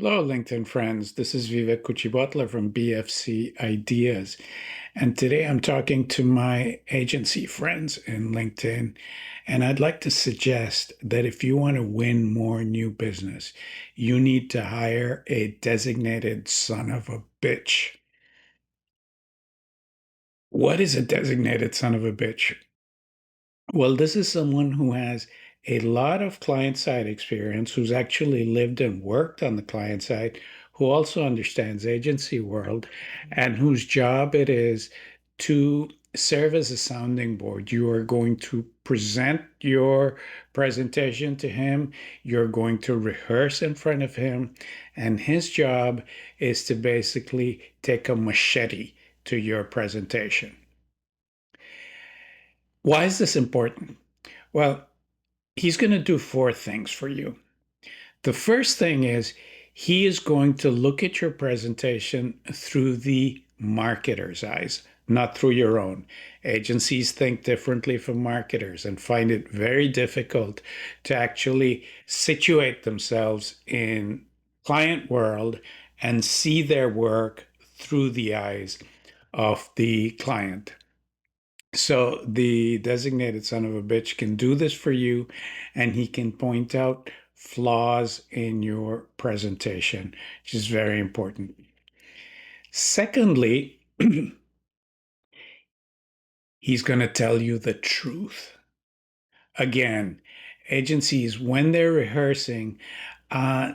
Hello, LinkedIn friends. This is Vivek Kuchibutler from BFC Ideas. And today I'm talking to my agency friends in LinkedIn. And I'd like to suggest that if you want to win more new business, you need to hire a designated son of a bitch. What is a designated son of a bitch? Well, this is someone who has a lot of client side experience, who's actually lived and worked on the client side, who also understands agency world, and whose job it is to serve as a sounding board. You are going to present your presentation to him, you're going to rehearse in front of him, and his job is to basically take a machete to your presentation. Why is this important? Well, he's going to do four things for you. The first thing is he is going to look at your presentation through the marketer's eyes, not through your own. Agencies think differently from marketers and find it very difficult to actually situate themselves in client world and see their work through the eyes of the client. So the designated son of a bitch can do this for you, and he can point out flaws in your presentation, which is very important. Secondly, he's going to tell you the truth. Again, agencies, when they're rehearsing, uh,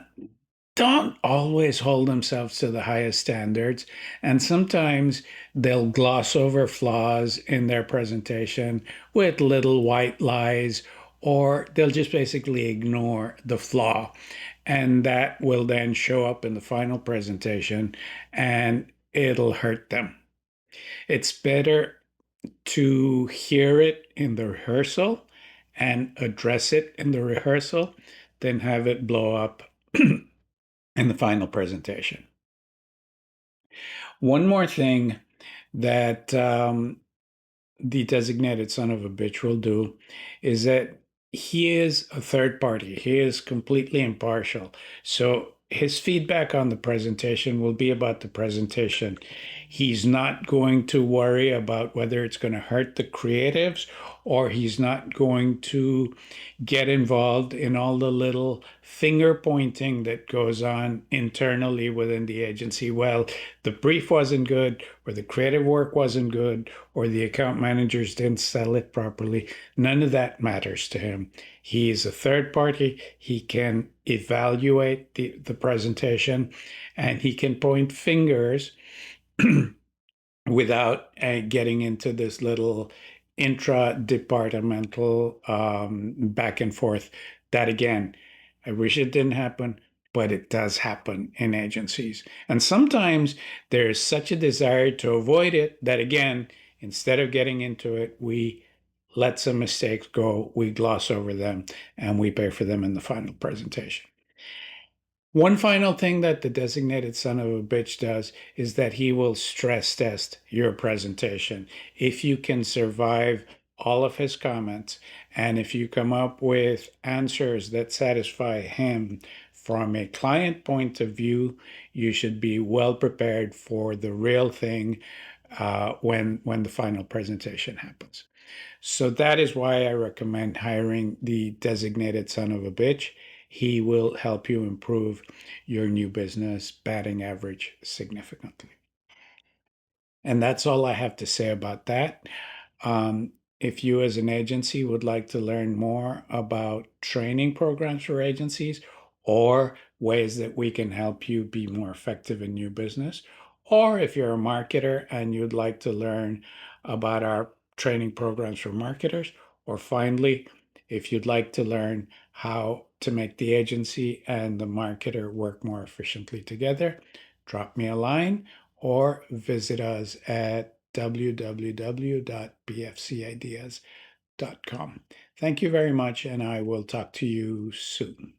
don't always hold themselves to the highest standards. And sometimes they'll gloss over flaws in their presentation with little white lies, or they'll just basically ignore the flaw. And that will then show up in the final presentation and it'll hurt them. It's better to hear it in the rehearsal and address it in the rehearsal than have it blow up in the final presentation. One more thing that the designated son of a bitch will do is that he is a third party. He is completely impartial. So his feedback on the presentation will be about the presentation. He's not going to worry about whether it's going to hurt the creatives, or he's not going to get involved in all the little finger pointing that goes on internally within the agency. Well, the brief wasn't good, or the creative work wasn't good, or the account managers didn't sell it properly. None of that matters to him. He is a third party. He can evaluate the presentation, and he can point fingers without getting into this little intra-departmental back and forth. That again, I wish it didn't happen, but it does happen in agencies. And sometimes there's such a desire to avoid it that again, instead of getting into it, we let some mistakes go, we gloss over them, and we pay for them in the final presentation. One final thing that the designated son of a bitch does is that he will stress test your presentation. If you can survive all of his comments, and if you come up with answers that satisfy him from a client point of view, you should be well prepared for the real thing when the final presentation happens. So that is why I recommend hiring the designated son of a bitch. He will help you improve your new business batting average significantly. And that's all I have to say about that. If you, as an agency, would like to learn more about training programs for agencies or ways that we can help you be more effective in new business, or if you're a marketer and you'd like to learn about our training programs for marketers, or finally, if you'd like to learn how to make the agency and the marketer work more efficiently together, drop me a line or visit us at www.bfcideas.com. Thank you very much, and I will talk to you soon.